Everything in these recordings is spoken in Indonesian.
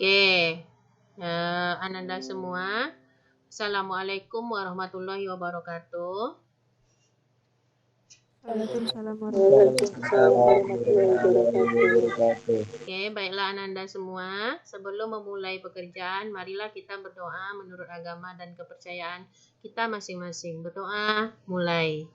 Oke, Ananda semua, Assalamualaikum warahmatullahi wabarakatuh. Waalaikumsalam warahmatullahi wabarakatuh. Oke, baiklah Ananda semua, sebelum memulai pekerjaan, marilah kita berdoa menurut agama dan kepercayaan kita masing-masing. Berdoa, mulai.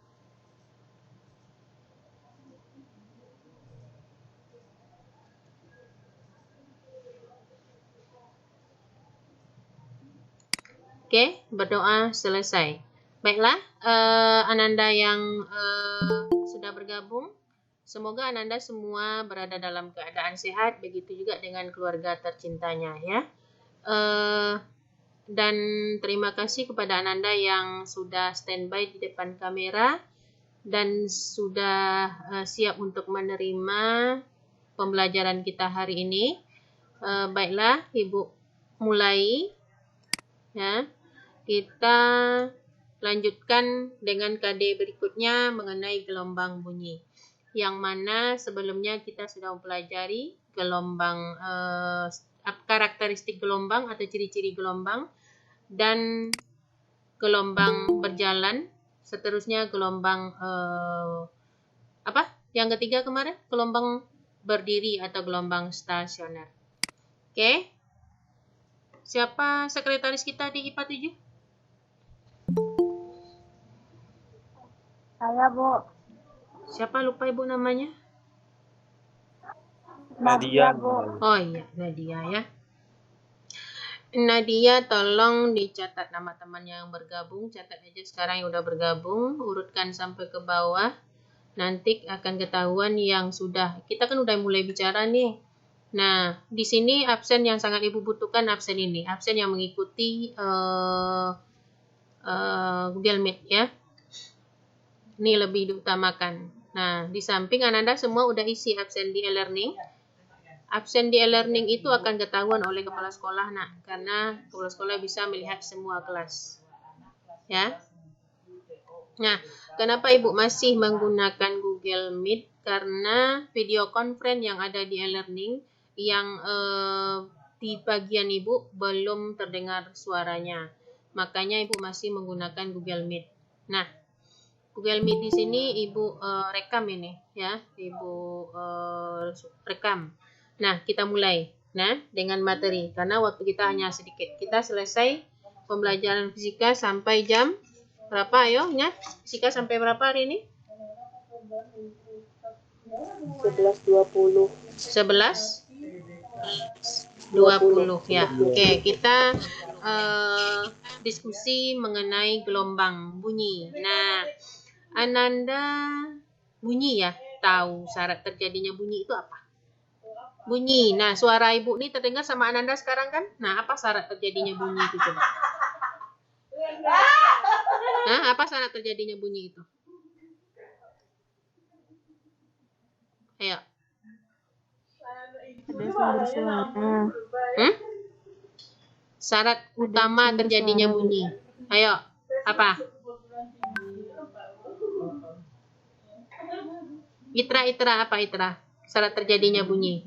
Oke, berdoa selesai. Baiklah, Ananda yang sudah bergabung, semoga Ananda semua berada dalam keadaan sehat, begitu juga dengan keluarga tercintanya ya. Dan terima kasih kepada Ananda yang sudah standby di depan kamera dan sudah siap untuk menerima pembelajaran kita hari ini. Baiklah, Ibu mulai ya. Kita lanjutkan dengan KD berikutnya mengenai gelombang bunyi, yang mana sebelumnya kita sudah mempelajari gelombang, karakteristik gelombang atau ciri-ciri gelombang, dan gelombang berjalan, seterusnya gelombang yang ketiga kemarin, gelombang berdiri atau gelombang stasioner. Oke, siapa sekretaris kita di IPA 7? Saya, Bu. Siapa, lupa Ibu namanya? Nadia, Bu. Oh iya, Nadia ya. Nadia, tolong dicatat nama teman yang bergabung. Catat aja sekarang yang udah bergabung. Urutkan sampai ke bawah. Nanti akan ketahuan yang sudah. Kita kan udah mulai bicara nih. Nah, di sini absen yang sangat Ibu butuhkan absen ini. Absen yang mengikuti Google Meet ya. Ini lebih diutamakan. Nah, di samping Ananda semua udah isi absen di e-learning. Absen di e-learning itu akan ketahuan oleh kepala sekolah, nak, karena kepala sekolah bisa melihat semua kelas. Ya. Nah, kenapa Ibu masih menggunakan Google Meet? Karena video conference yang ada di e-learning yang di bagian Ibu belum terdengar suaranya. Makanya Ibu masih menggunakan Google Meet. Nah, Google Meet di sini Ibu rekam ini ya, Ibu rekam. Nah, kita mulai dengan materi karena waktu kita hanya sedikit. Kita selesai pembelajaran fisika sampai jam berapa? Ayo, ingat. Fisika sampai berapa hari ini? 11.20. 11.20 ya. Oke, kita diskusi mengenai gelombang bunyi. Nah, Ananda bunyi ya, tahu syarat terjadinya bunyi itu apa? Bunyi. Nah, suara Ibu nih terdengar sama Ananda sekarang kan? Nah, apa syarat terjadinya bunyi itu coba? Nah, apa syarat terjadinya bunyi itu? Ayo. Ada sumber suara. Syarat utama terjadinya bunyi. Ayo, apa? Itra apa Itra? Syarat terjadinya bunyi.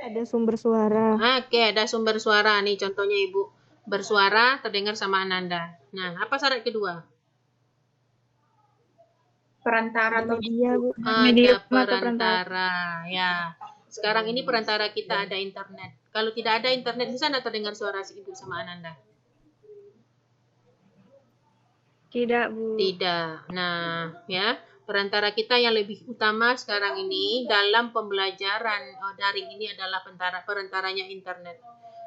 Ada sumber suara. Oke, ada sumber suara nih contohnya Ibu bersuara terdengar sama Ananda. Nah, apa syarat kedua? Perantara atau media, Bu. Ada perantara. Ya. Sekarang ini perantara kita ada internet. Kalau tidak ada internet bisa nggak terdengar suara si Ibu sama Ananda? Tidak, Bu. Tidak. Nah, ya. Perantara kita yang lebih utama sekarang ini dalam pembelajaran daring ini adalah perantaranya internet.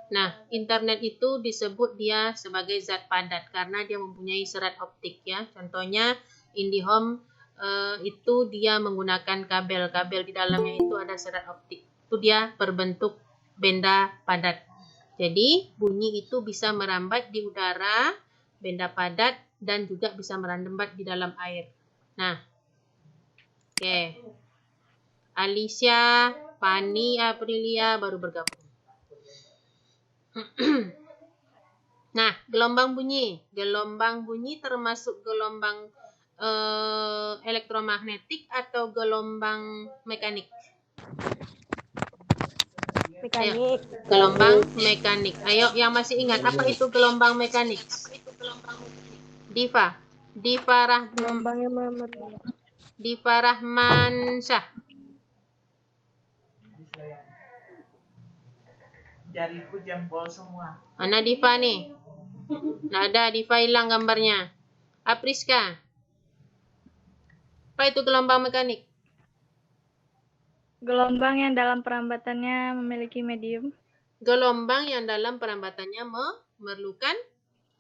Nah, internet itu disebut dia sebagai zat padat karena dia mempunyai serat optik ya. Contohnya IndiHome itu dia menggunakan kabel di dalamnya itu ada serat optik. Itu dia berbentuk benda padat. Jadi bunyi itu bisa merambat di udara, benda padat, dan juga bisa merambat di dalam air. Nah, oke. Alicia, Pani, Aprilia baru bergabung. Nah, gelombang bunyi. Gelombang bunyi termasuk gelombang elektromagnetik atau gelombang mekanik? Mekanik. Gelombang mekanik. Ayo, yang masih ingat apa itu gelombang mekanik? Diva. Gelombang yang memerlukan. Diva Rahmansyah. Jariku jempol semua. Mana Diva nih? Nggak ada, Diva hilang gambarnya. Apriska. Apa itu gelombang mekanik? Gelombang yang dalam perambatannya memiliki medium. Gelombang yang dalam perambatannya memerlukan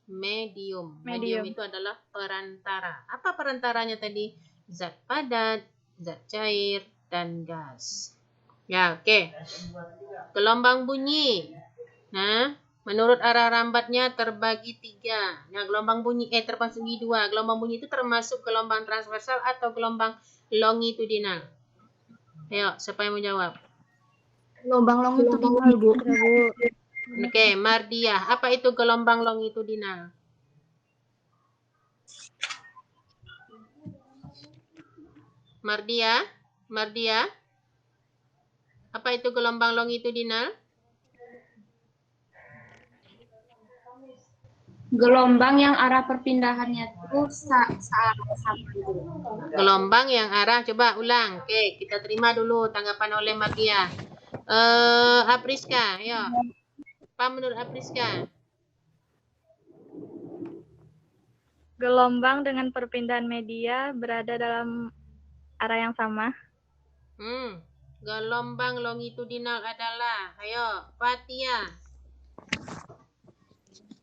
medium. Medium itu adalah perantara. Apa perantaranya tadi? Zat padat, zat cair, dan gas. Ya, oke. Gelombang bunyi. Nah, menurut arah rambatnya terbagi 3. Nah, gelombang bunyi terbagi 2. Gelombang bunyi itu termasuk gelombang transversal atau gelombang longitudinal. Ayo, siapa yang mau jawab? Gelombang longitudinal, Bu. Oke, Mardiah. Apa itu gelombang longitudinal? Mardiah. Apa itu gelombang longitudinal? Gelombang yang arah perpindahannya itu searah sama. Gelombang yang arah, coba ulang. Oke, kita terima dulu tanggapan oleh Mardiah. Apriska, ayo. Apa menurut Apriska? Gelombang dengan perpindahan media berada dalam arah yang sama. Gelombang longitudinal adalah, ayo, Fatia.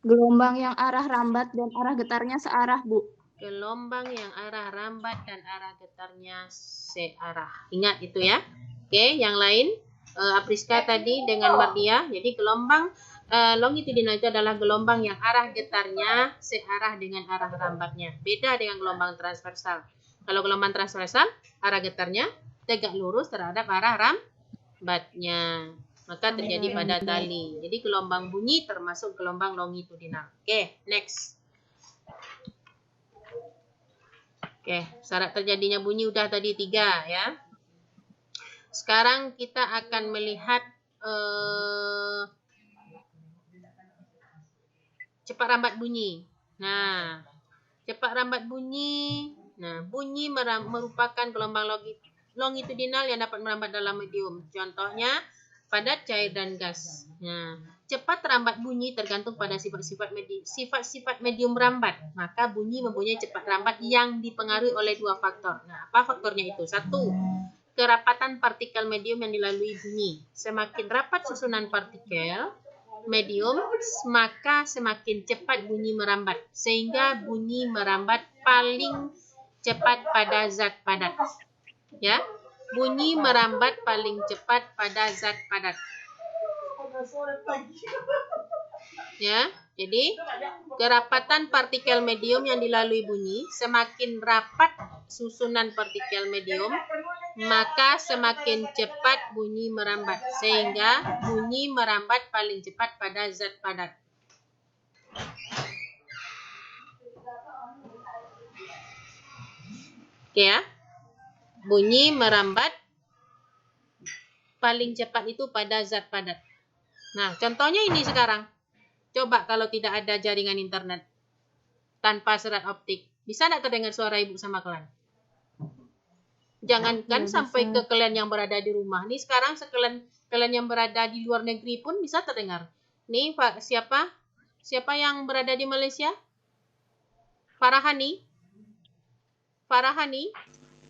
Gelombang yang arah rambat dan arah getarnya searah, Bu. Gelombang yang arah rambat dan arah getarnya searah. Ingat itu ya. Oke, yang lain. Apriska tadi dengan Mardiah. Jadi gelombang longitudinal itu adalah gelombang yang arah getarnya searah dengan arah rambatnya. Beda dengan gelombang transversal. Kalau gelombang transversal, arah getarnya tegak lurus terhadap arah rambatnya. Maka terjadi pada tali. Jadi gelombang bunyi termasuk gelombang longitudinal. Oke, next. Oke, syarat terjadinya bunyi udah tadi 3 ya. Sekarang kita akan melihat cepat rambat bunyi. Nah, cepat rambat bunyi. Nah, bunyi merupakan gelombang longitudinal yang dapat merambat dalam medium. Contohnya padat, cair, dan gas. Nah, cepat rambat bunyi tergantung pada sifat-sifat medium rambat. Maka bunyi mempunyai cepat rambat yang dipengaruhi oleh 2 faktor. Nah, apa faktornya itu? 1. Kerapatan partikel medium yang dilalui bunyi. Semakin rapat susunan partikel medium, maka semakin cepat bunyi merambat. Sehingga bunyi merambat paling cepat pada zat padat. Ya, bunyi merambat paling cepat pada zat padat. Ya, jadi kerapatan partikel medium yang dilalui bunyi, semakin rapat susunan partikel medium, maka semakin cepat bunyi merambat. Sehingga bunyi merambat paling cepat pada zat padat. Oke ya. Bunyi merambat paling cepat itu pada zat padat. Nah, contohnya ini sekarang. Coba kalau tidak ada jaringan internet tanpa serat optik. Bisa tidak terdengar suara ibu sama kalian? Jangankan sampai ke kalian yang berada di rumah. Nih sekarang kalian yang berada di luar negeri pun bisa terdengar. Nih Pak, siapa yang berada di Malaysia? Farahani?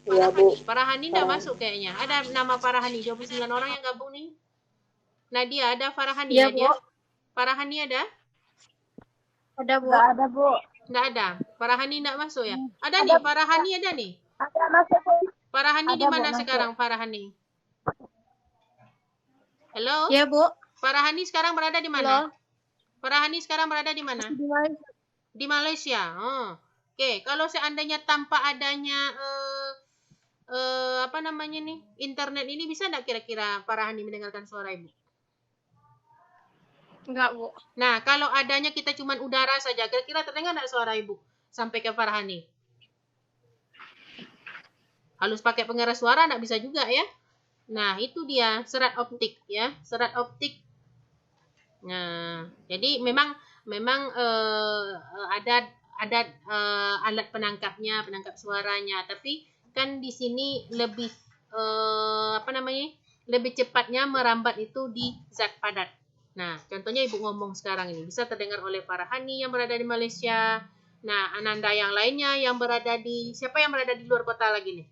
Iya, Bu. Farahani enggak masuk kayaknya. Ada nama Farahani, 29 orang yang gabung nih. Nadia, ada Farahani? Iya, Nadia? Bu. Farahani ada? Ada, Bu. Nggak ada, Bu. Enggak ada. Farahani enggak masuk ya? Ada nih, Farahani ada nih. Ada masuk, Bu. Farahani Ada, di mana Bu, sekarang Farahani? Halo? Ya, Bu. Farahani sekarang berada di mana? Halo. Farahani sekarang berada di mana? Di Malaysia. Oh. Oke, kalau seandainya tanpa adanya apa namanya nih? Internet ini bisa enggak kira-kira Farahani mendengarkan suara ibu? Enggak, Bu. Nah, kalau adanya kita cuma udara saja, kira-kira terdengar enggak suara ibu sampai ke Farahani? Harus pakai pengeras suara enggak bisa juga ya? Nah, itu dia serat optik ya, serat optik. Nah, jadi memang ada alat penangkapnya, penangkap suaranya, tapi kan di sini lebih lebih cepatnya merambat itu di zat padat. Nah, contohnya Ibu ngomong sekarang ini bisa terdengar oleh Farhani yang berada di Malaysia. Nah, Ananda yang lainnya yang berada di, siapa yang berada di luar kota lagi nih?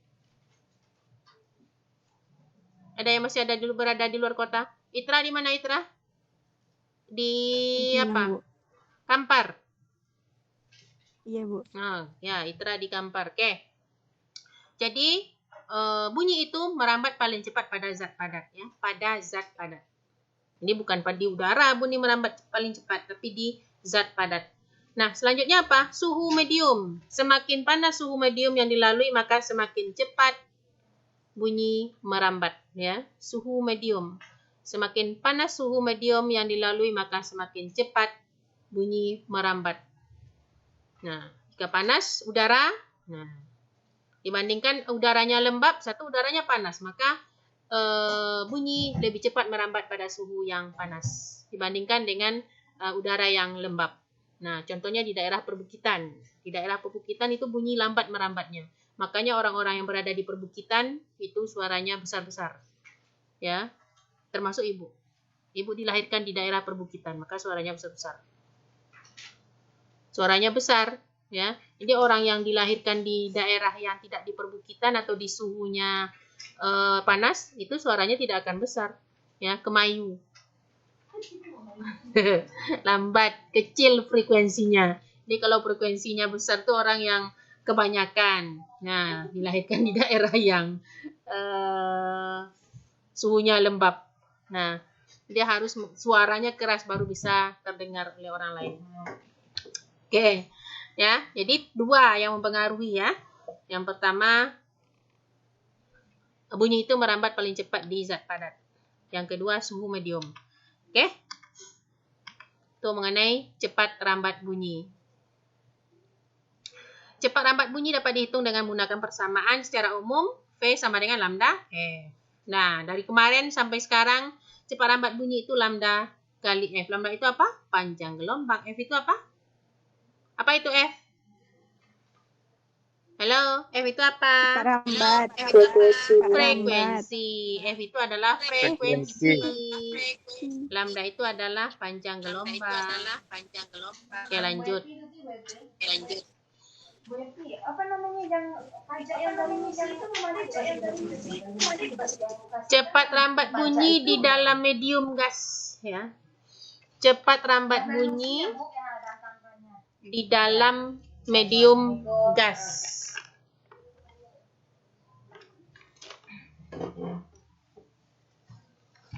Ada yang masih berada di luar kota? Itra di mana Itra? Di apa? Kampar. Iya, Bu. Nah, ya Itra di Kampar. Oke. Jadi bunyi itu merambat paling cepat pada zat padat ya, pada zat padat. Ini bukan di udara bunyi merambat paling cepat, tapi di zat padat. Nah, selanjutnya apa? Suhu medium. Semakin panas suhu medium yang dilalui, maka semakin cepat bunyi merambat ya. Suhu medium. Semakin panas suhu medium yang dilalui, maka semakin cepat bunyi merambat. Nah, jika panas udara, nah dibandingkan udaranya lembab, satu udaranya panas, maka bunyi lebih cepat merambat pada suhu yang panas dibandingkan dengan udara yang lembab. Nah, contohnya di daerah perbukitan. Di daerah perbukitan itu bunyi lambat merambatnya. Makanya orang-orang yang berada di perbukitan itu suaranya besar-besar. Ya, termasuk Ibu. Ibu dilahirkan di daerah perbukitan, maka suaranya besar-besar. Suaranya besar, ya. Jadi orang yang dilahirkan di daerah yang tidak di perbukitan atau di suhunya panas, itu suaranya tidak akan besar, ya, kemayu. Lambat, kecil frekuensinya. Jadi kalau frekuensinya besar tuh orang yang kebanyakan. Nah, dilahirkan di daerah yang suhunya lembab. Nah, dia harus suaranya keras baru bisa terdengar oleh orang lain. Oke, ya. Jadi dua yang mempengaruhi ya. Yang pertama, bunyi itu merambat paling cepat di zat padat. Yang kedua, suhu medium. Oke. Itu mengenai cepat rambat bunyi. Cepat rambat bunyi dapat dihitung dengan menggunakan persamaan secara umum V sama dengan lambda F. Nah, dari kemarin sampai sekarang cepat rambat bunyi itu lambda kali F. Lambda itu apa? Panjang gelombang. F itu apa? Apa itu F? Halo, F itu apa? Rambat. Frekuensi. F itu adalah frekuensi. Lambda itu adalah panjang gelombang. Oke, lanjut. Apa namanya yang pajak yang dari Misal itu Cepat rambat bunyi di dalam medium gas, ya. Cepat rambat bunyi di dalam medium gas.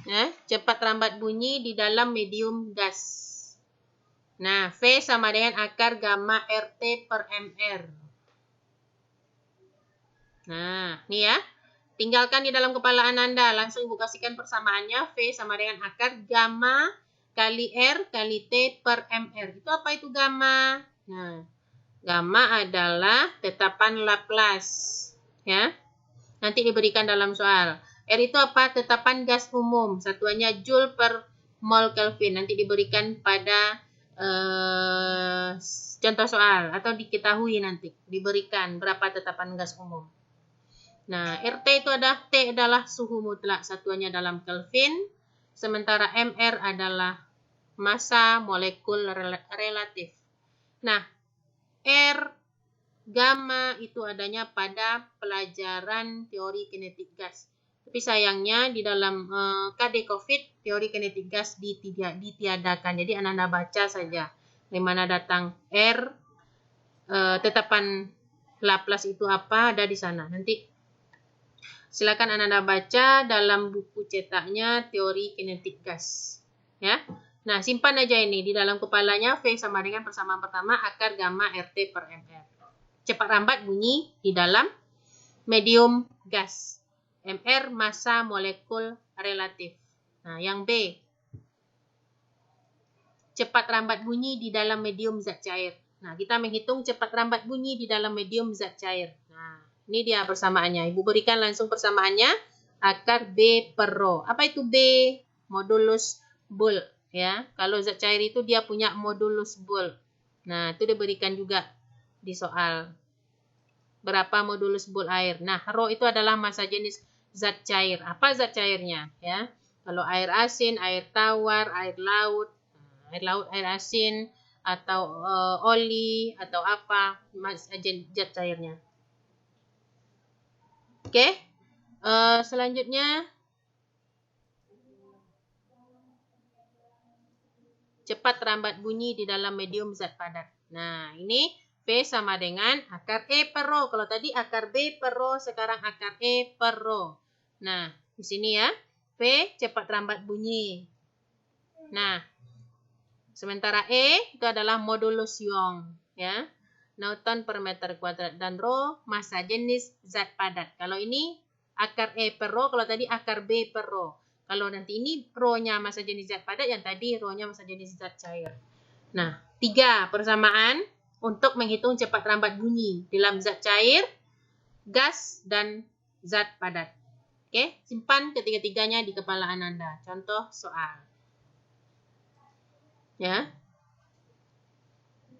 Ya, cepat rambat bunyi di dalam medium gas. Nah, V sama dengan akar gamma RT per MR. Nah, ini ya. Tinggalkan di dalam kepala Anda. Langsung Ibu kasihkan persamaannya. V sama dengan akar gamma kali R kali T per MR. Itu apa itu gamma? Nah, gamma adalah tetapan Laplace. Ya. Nanti diberikan dalam soal. R itu apa? Tetapan gas umum. Satuannya Joule per mol Kelvin. Nanti diberikan pada contoh soal atau diketahui nanti diberikan berapa tetapan gas umum. Nah, RT itu T adalah suhu mutlak, satuannya dalam Kelvin, sementara MR adalah massa molekul relatif. Nah, R gamma itu adanya pada pelajaran teori kinetik gas. Tapi sayangnya di dalam KD COVID teori kinetik gas ditiadakan. Jadi Anda baca saja di mana datang R, tetapan Laplace itu apa, ada di sana. Nanti silakan Anda baca dalam buku cetaknya teori kinetik gas. Ya. Nah, simpan aja ini di dalam kepalanya. V sama dengan persamaan pertama akar gamma RT per MR. Cepat rambat bunyi di dalam medium gas. MR massa molekul relatif. Nah, yang B. Cepat rambat bunyi di dalam medium zat cair. Nah, kita menghitung cepat rambat bunyi di dalam medium zat cair. Nah, ini dia persamaannya. Ibu berikan langsung persamaannya. akar B per rho. Apa itu B? Modulus bulk. Ya, kalau zat cair itu dia punya modulus bulk. Nah, itu diberikan juga di soal. Berapa modulus bulk air? Nah, rho itu adalah massa jenis zat cair. Apa zat cairnya? Ya, kalau air asin, air tawar, air laut, air asin, atau oli, atau apa zat cairnya. Oke, selanjutnya cepat rambat bunyi di dalam medium zat padat. Nah, ini V sama dengan akar E per rho. Kalau tadi akar B per rho, sekarang akar E per rho. Nah, di sini ya, V cepat rambat bunyi. Nah, sementara E itu adalah modulus Young, ya. Newton per meter kuadrat, dan rho massa jenis zat padat. Kalau ini akar E per rho, kalau tadi akar B per rho. Kalau nanti ini rho-nya massa jenis zat padat, yang tadi rho-nya massa jenis zat cair. Nah, 3 persamaan untuk menghitung cepat rambat bunyi dalam zat cair, gas, dan zat padat. Oke, simpan ketiga-tiganya di kepala Ananda. Contoh soal. Ya.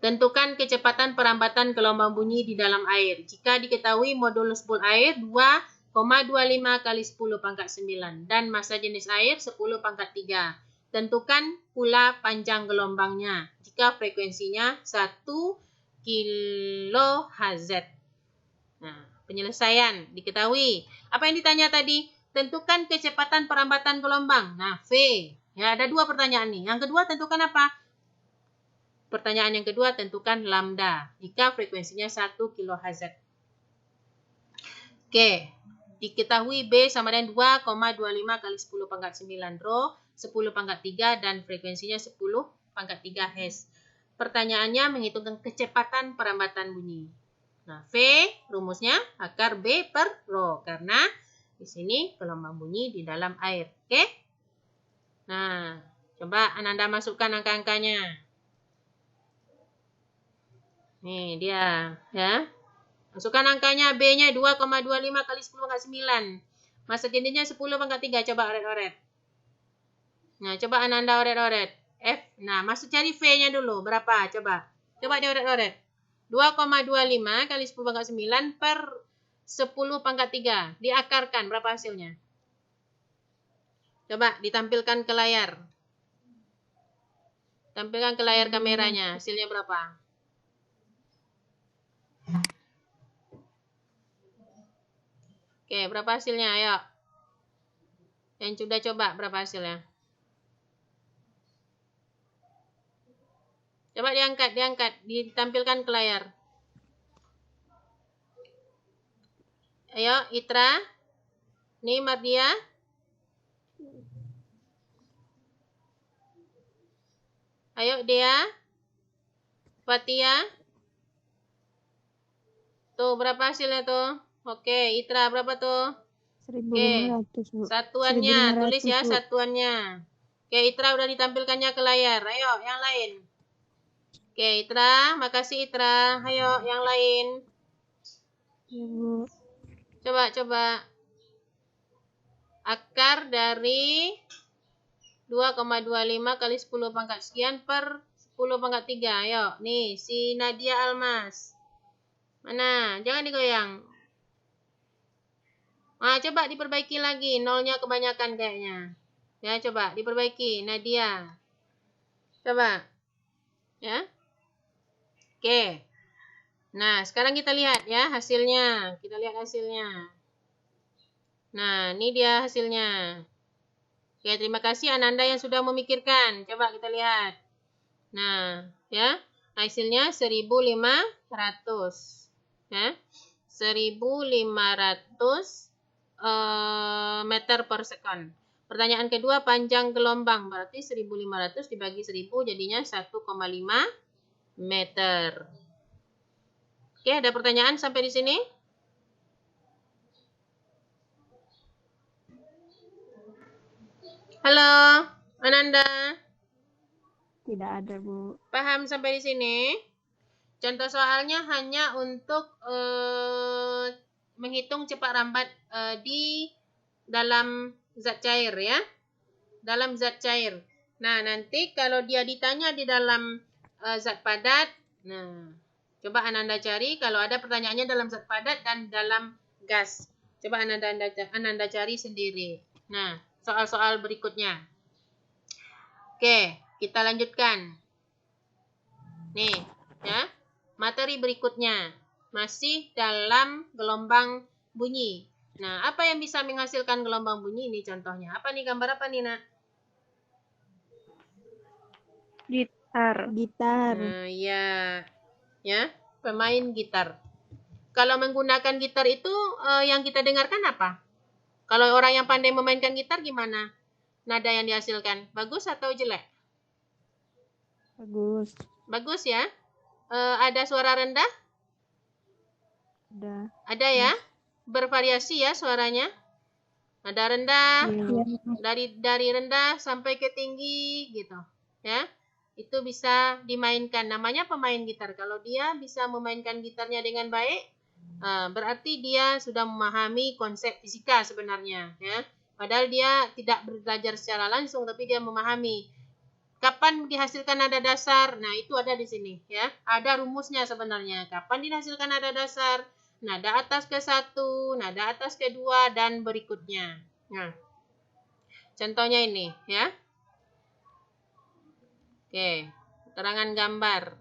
Tentukan kecepatan perambatan gelombang bunyi di dalam air. Jika diketahui modulus bulk air 2,25 kali 10 pangkat 9 dan massa jenis air 10 pangkat 3. Tentukan pula panjang gelombangnya jika frekuensinya 1 kHz. Nah, penyelesaian diketahui. Apa yang ditanya tadi? Tentukan kecepatan perambatan gelombang. Nah, V. Ya, ada 2 pertanyaan nih. Yang kedua tentukan apa? Pertanyaan yang kedua, tentukan lambda jika frekuensinya 1 kHz. Oke, diketahui B sama dengan 2,25 kali 10 pangkat 9 rho, 10 pangkat 3, dan frekuensinya 10 pangkat 3 Hz. Pertanyaannya menghitungkan kecepatan perambatan bunyi. Nah, V rumusnya akar B per rho, karena di sini gelombang bunyi di dalam air. Oke? Nah, coba Ananda masukkan angka-angkanya. Nih dia, ya. Masukkan angkanya, B-nya 2,25 kali 10 pangkat 9. Massa jenisnya 10 pangkat 3. Coba oret-oret. Nah, coba Ananda oret-oret. F. Nah, masuk cari V-nya dulu. Berapa? Coba. Coba dioret-oret. 2,25 kali 10 pangkat 9 per 10 pangkat 3. Diakarkan. Berapa hasilnya? Coba ditampilkan ke layar. Tampilkan ke layar kameranya. Hasilnya berapa? Oke, berapa hasilnya? Ayo. Yang sudah coba, berapa hasilnya? Coba diangkat, ditampilkan ke layar. Ayo, Itra. Nih, Mardia. Ayo, Dea. Fatia. Tuh, berapa hasilnya tuh? Oke, Itra berapa tuh? 1.500, Bu. Satuannya, 1.500, tulis ya Bu. satuannya. Oke, Itra udah ditampilkannya ke layar. Ayo, yang lain. Oke, Itra, makasih Itra. Ayo, yang lain. Ya, Bu. Coba. Akar dari 2,25 kali 10 pangkat sekian per 10 pangkat 3. Ayo, nih, si Nadia Almas. Mana? Jangan digoyang. Nah, coba diperbaiki lagi. Nolnya kebanyakan kayaknya. Ya, coba diperbaiki. Nadia. Coba. Ya. Oke. Nah, sekarang kita lihat ya hasilnya. Kita lihat hasilnya. Nah, ini dia hasilnya. Oke, terima kasih Ananda yang sudah memikirkan. Coba kita lihat. Nah, ya. Hasilnya 1.500. Ya. 1.500 meter per sekon. Pertanyaan kedua, panjang gelombang. Berarti 1.500 dibagi 1.000 jadinya 1,5 meter. Oke, ada pertanyaan sampai di sini? Halo, Ananda. Tidak ada, Bu. Paham sampai di sini? Contoh soalnya hanya untuk menghitung cepat rambat di dalam zat cair ya. Dalam zat cair. Nah, nanti kalau dia ditanya di dalam zat padat, nah, coba Ananda cari kalau ada pertanyaannya dalam zat padat dan dalam gas. Coba Ananda cari sendiri. Nah, soal-soal berikutnya. Oke, kita lanjutkan. Nih, ya. Materi berikutnya masih dalam gelombang bunyi. Nah, apa yang bisa menghasilkan gelombang bunyi ini contohnya? Apa nih, gambar apa nih, Nak? Gitar. Nah, ya, pemain gitar. Kalau menggunakan gitar itu yang kita dengarkan apa? Kalau orang yang pandai memainkan gitar gimana? Nada yang dihasilkan, bagus atau jelek? Bagus. Bagus ya. Ada suara rendah? Ada. Ada ya. Bervariasi ya suaranya. Ada rendah, dari rendah sampai ke tinggi gitu. Ya. Itu bisa dimainkan. Namanya pemain gitar. Kalau dia bisa memainkan gitarnya dengan baik, berarti dia sudah memahami konsep fisika sebenarnya. Ya. Padahal dia tidak belajar secara langsung, tapi dia memahami. Kapan dihasilkan nada dasar? Nah, itu ada di sini. Ya. Ada rumusnya sebenarnya. Kapan dihasilkan nada dasar? Nada atas ke 1, nada atas ke 2, dan berikutnya. Nah, contohnya ini. Ya. Oke, keterangan gambar.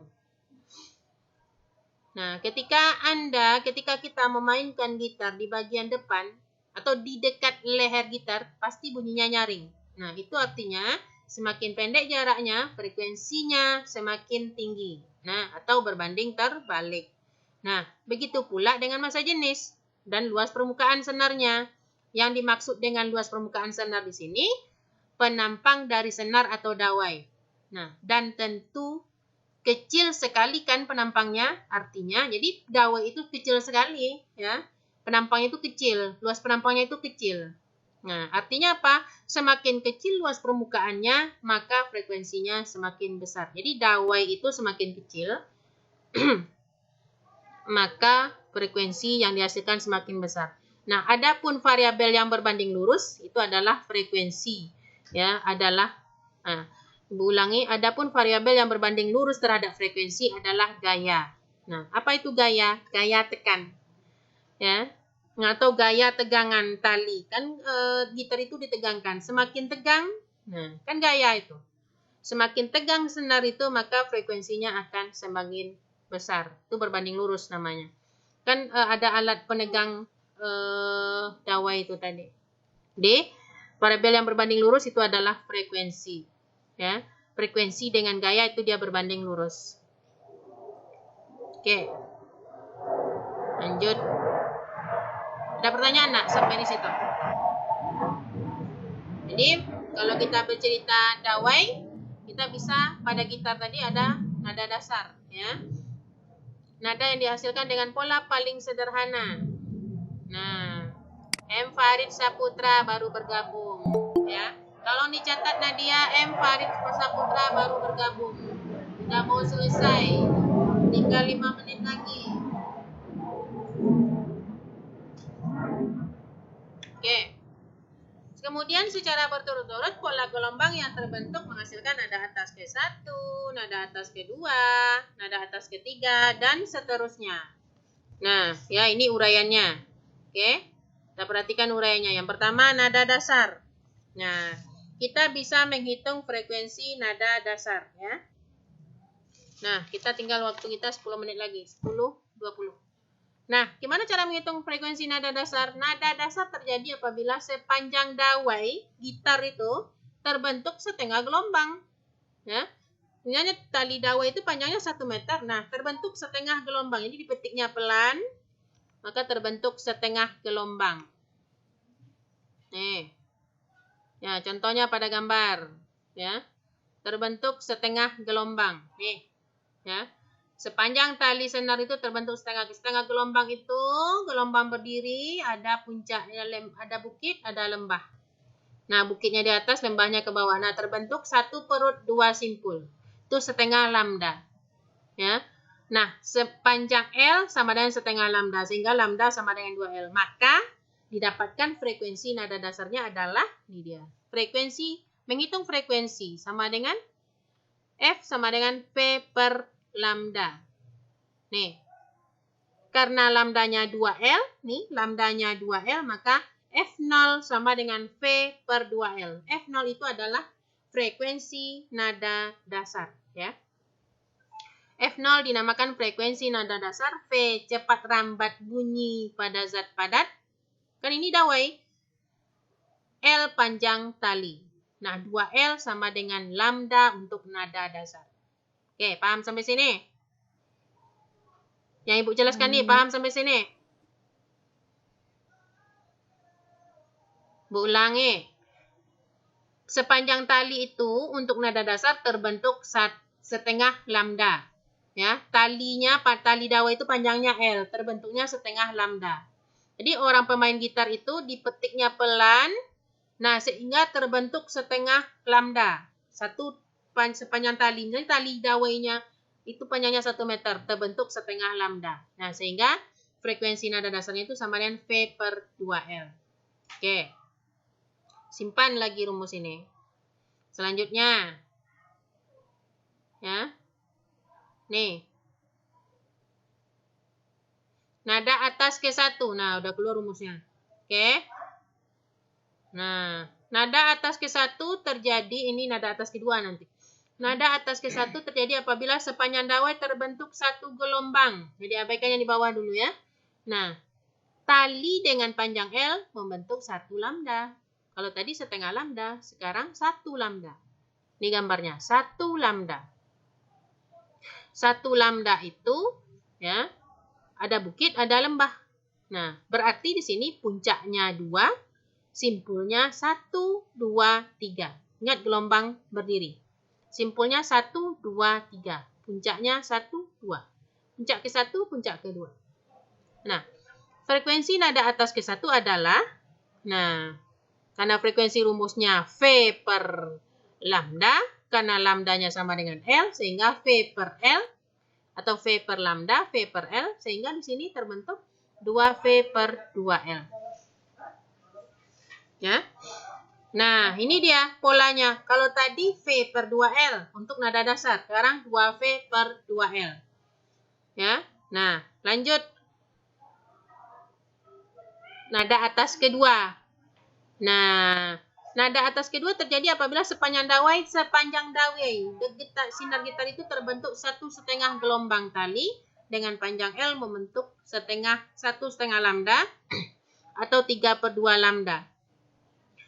Nah, ketika kita memainkan gitar di bagian depan atau di dekat leher gitar, pasti bunyinya nyaring. Nah, itu artinya semakin pendek jaraknya, frekuensinya semakin tinggi. Nah, atau berbanding terbalik. Nah, begitu pula dengan massa jenis dan luas permukaan senarnya. Yang dimaksud dengan luas permukaan senar di sini, penampang dari senar atau dawai. Nah, dan tentu kecil sekali kan penampangnya, artinya jadi dawai itu kecil sekali ya. Penampangnya itu kecil, luas penampangnya itu kecil. Nah, artinya apa? Semakin kecil luas permukaannya, maka frekuensinya semakin besar. Jadi dawai itu semakin kecil, maka frekuensi yang dihasilkan semakin besar. Nah, adapun variabel yang berbanding lurus itu adalah frekuensi ya, Ibu ulangi, adapun variabel yang berbanding lurus terhadap frekuensi adalah gaya. Nah, apa itu gaya? Gaya tekan. Ya. Atau gaya tegangan tali. Kan gitar itu ditegangkan. Semakin tegang, nah, kan gaya itu. Semakin tegang senar itu, maka frekuensinya akan semakin besar. Itu berbanding lurus namanya. Kan ada alat penegang dawai itu tadi. Variabel yang berbanding lurus itu adalah frekuensi. Ya, frekuensi dengan gaya itu dia berbanding lurus. Oke. Lanjut. Ada pertanyaan nak sampai di situ? Jadi, kalau kita bercerita dawai, kita bisa pada gitar tadi ada nada dasar, ya. Nada yang dihasilkan dengan pola paling sederhana. Nah, M Farid Saputra baru bergabung, ya. Tolong dicatat Nadia, M Farid Saputra baru bergabung. Sudah mau selesai. Tinggal 5 menit lagi. Oke. Kemudian secara berturut-turut pola gelombang yang terbentuk menghasilkan nada atas ke 1, nada atas ke 2, nada atas ke 3, dan seterusnya. Nah, ya ini uraiannya. Oke. Kita perhatikan uraiannya. Yang pertama nada dasar. Nah, kita bisa menghitung frekuensi nada dasar ya. Nah, kita tinggal waktu kita 10 menit lagi. 10, 20. Nah, gimana cara menghitung frekuensi nada dasar? Nada dasar terjadi apabila sepanjang dawai gitar itu terbentuk setengah gelombang. Ya. Sebenarnya tali dawai itu panjangnya 1 meter. Nah, terbentuk setengah gelombang. Jadi dipetiknya pelan, maka terbentuk setengah gelombang. Nih. Ya, contohnya pada gambar, ya. Terbentuk setengah gelombang. Nih. Ya. Sepanjang tali senar itu terbentuk setengah gelombang itu, gelombang berdiri, ada puncaknya, ada bukit, ada lembah. Nah, bukitnya di atas, lembahnya ke bawah. Nah, terbentuk 1 perut 2 simpul. Itu setengah lambda. Ya. Nah, sepanjang L sama dengan setengah lambda, sehingga lambda sama dengan 2L. Maka didapatkan frekuensi nada dasarnya adalah, ini dia. Frekuensi, menghitung frekuensi sama dengan F sama dengan V per lambda. Nih, karena lambdanya 2L, nih lambdanya 2L, maka F0 sama dengan V per 2L. F0 itu adalah frekuensi nada dasar, ya. F0 dinamakan frekuensi nada dasar, V cepat rambat bunyi pada zat padat. Kan ini dawai, L panjang tali. Nah, 2L sama dengan lambda untuk nada dasar. Oke, paham sampai sini? Yang Ibu jelaskan nih, paham sampai sini? Bu ulangi. Sepanjang tali itu untuk nada dasar terbentuk setengah lambda. Ya, talinya, tali dawai itu panjangnya L, terbentuknya setengah lambda. Jadi orang pemain gitar itu dipetiknya pelan, nah sehingga terbentuk setengah lambda. Sepanjang tali, jadi tali dawainya itu panjangnya 1 meter, terbentuk setengah lambda. Nah, sehingga frekuensi nada dasarnya itu sama dengan V per 2L. Oke. Simpan lagi rumus ini. Selanjutnya. Ya. Nih. Nada atas ke 1. Nah, udah keluar rumusnya. Oke. Nah, nada atas ke 1 terjadi, ini nada atas kedua nanti. Nada atas ke 1 terjadi apabila sepanjang dawai terbentuk satu gelombang. Jadi abaikan yang di bawah dulu ya. Nah, tali dengan panjang L membentuk 1 lambda. Kalau tadi setengah lambda, sekarang 1 lambda. Ini gambarnya, 1 lambda. 1 lambda itu ya, ada bukit, ada lembah. Nah, berarti di sini puncaknya 2, simpulnya 1, 2, 3. Ingat gelombang berdiri. Simpulnya 1, 2, 3. Puncaknya 1, 2. Puncak ke 1, puncak ke 2. Nah, frekuensi nada atas ke 1 adalah, nah, karena frekuensi rumusnya V per lambda, karena lambdanya sama dengan L, sehingga V per L, atau V per lambda, V per L, sehingga di sini terbentuk 2V per 2L. Ya. Nah, ini dia polanya. Kalau tadi V per 2L untuk nada dasar, sekarang 2V per 2L. Ya. Nah, lanjut. Nada atas kedua. Nah, nada atas kedua terjadi apabila sepanjang dawai sinar gitar itu terbentuk 1,5 gelombang tali dengan panjang L membentuk 1,5 lambda atau 3 per 2 lambda.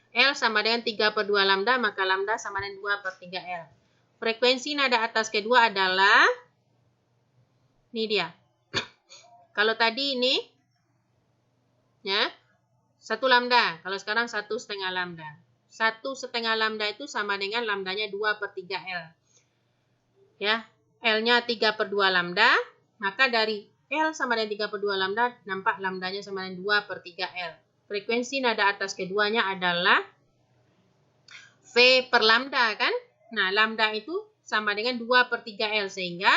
L sama dengan 3 per 2 lambda, maka lambda sama dengan 2 per 3L. Frekuensi nada atas kedua adalah, ini dia. Kalau tadi ini, ya, 1 lambda. Kalau sekarang 1,5 lambda. 1,5 lambda itu sama dengan lambdanya 2 per 3L. Ya, L-nya 3 per 2 lambda. Maka dari L sama dengan 3 per 2 lambda, nampak lambdanya sama dengan 2 per 3L. Frekuensi nada atas keduanya adalah V per lambda, kan? Nah, lambda itu sama dengan 2 per 3L, sehingga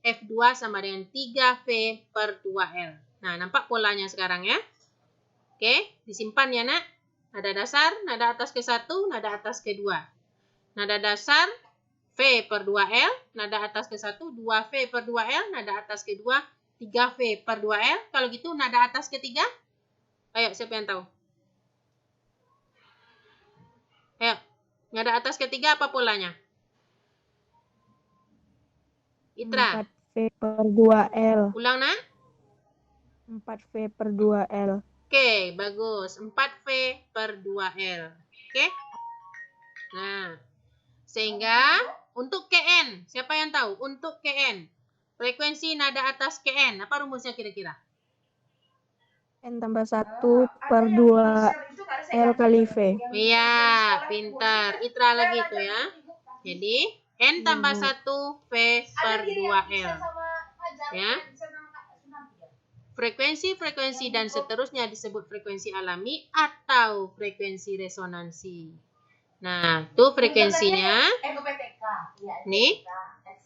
F2 sama dengan 3V per 2L. Nah, nampak polanya sekarang ya. Oke, disimpan ya nak. Nada dasar, nada atas ke 1, nada atas ke 2. Nada dasar V per 2L, nada atas ke 1, 2V per 2L, nada atas ke 2, 3V per 2L. Kalau gitu nada atas ke 3? Ayo, siapa yang tahu? Ayo, nada atas ke 3 apa polanya? Itra. 4V per 2L. Ulang nak. 4V per 2L. Oke, bagus. 4V per 2L. Oke. Nah, sehingga untuk KN, siapa yang tahu? Untuk KN, frekuensi nada atas KN, apa rumusnya kira-kira? N tambah 1 per 2L kali V. Iya, pintar. Itra lagi tuh ya. Jadi, N tambah 1 V per 2L. Ya. Frekuensi dan seterusnya disebut frekuensi alami atau frekuensi resonansi. Nah, itu frekuensinya. Nih.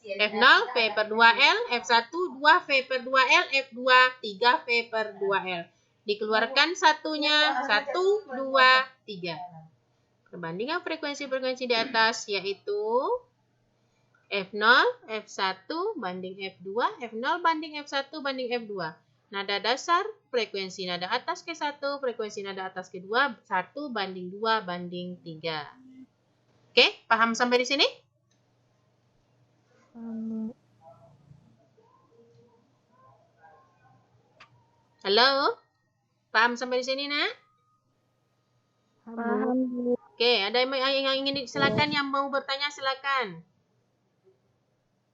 F0, V per 2L, F1, 2V per 2L, F2, 3V per 2L. Dikeluarkan satunya, 1, 2, 3. Perbandingan frekuensi-frekuensi di atas yaitu F0, F1 banding F2, F0 banding F1 banding F2. Nada dasar, frekuensi nada atas ke 1, frekuensi nada atas ke 2, 1 banding 2 banding 3. Oke, paham sampai di sini? Halo? Paham sampai di sini, nak? Paham, Bu. Oke, ada yang ingin silakan, yang mau bertanya silakan.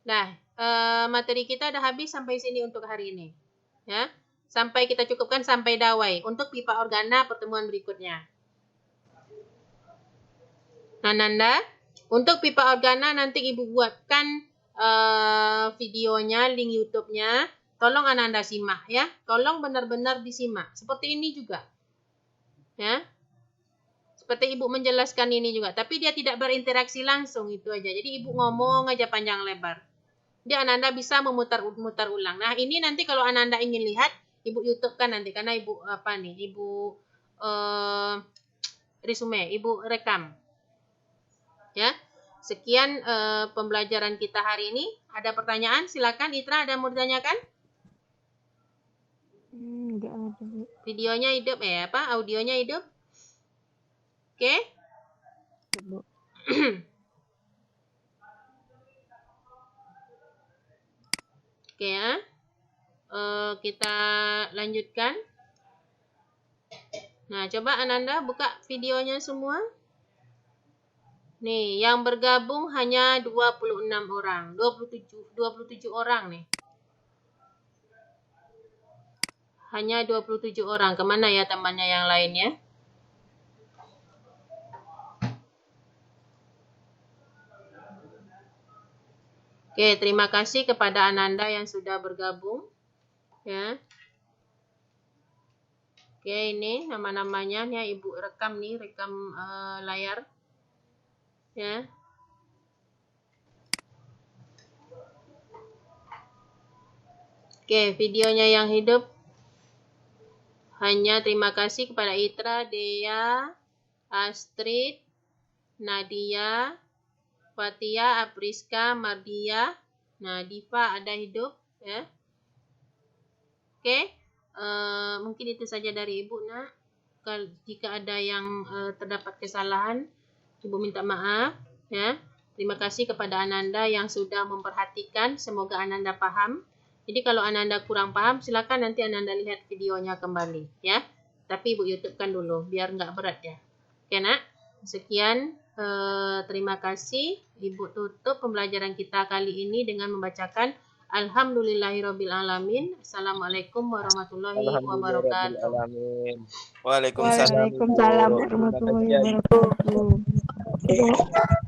Nah, materi kita udah habis sampai sini untuk hari ini. Ya. Sampai kita cukupkan sampai dawai untuk pipa organa pertemuan berikutnya. Nah, Nanda, untuk pipa organa nanti Ibu buatkan videonya, link YouTube-nya. Tolong Ananda simak ya. Tolong benar-benar disimak. Seperti ini juga. Ya. Seperti Ibu menjelaskan ini juga. Tapi dia tidak berinteraksi langsung, itu aja. Jadi Ibu ngomong aja panjang lebar. Dia Ananda bisa memutar ulang. Nah, ini nanti kalau Ananda ingin lihat, Ibu YouTube kan nanti. Karena Ibu Ibu resume, Ibu rekam. Ya. Sekian pembelajaran kita hari ini. Ada pertanyaan? Silakan Itra, ada yang mau ditanyakan? Enggak ada, Bu. Videonya hidup audionya hidup? Oke? Bu. Oke ya. Kita lanjutkan. Nah, coba Ananda buka videonya semua. Nih, yang bergabung hanya 26 orang. 27 orang nih. Hanya 27 orang. Kemana ya temannya yang lainnya? Oke, terima kasih kepada Ananda yang sudah bergabung. Ya. Oke, ini nama-namanya ya, Ibu rekam nih, rekam layar. Ya. Oke, videonya yang hidup. Hanya terima kasih kepada Itra, Dea, Astrid, Nadia, Fatia, Apriska, Mardia. Nah, Diva ada hidup ya. Oke, mungkin itu saja dari Ibu, Nak. Jika ada yang terdapat kesalahan, Ibu minta maaf ya. Terima kasih kepada Ananda yang sudah memperhatikan. Semoga Ananda paham. Jadi kalau Ananda kurang paham, silakan nanti Ananda lihat videonya kembali ya. Tapi Ibu YouTube-kan dulu biar nggak berat ya. Oke, Nak. Sekian, terima kasih. Ibu tutup pembelajaran kita kali ini dengan membacakan Alhamdulillahirabbil alamin. Assalamualaikum warahmatullahi wabarakatuh. Waalaikumsalam Waalaikumsalam warahmatullahi wabarakatuh.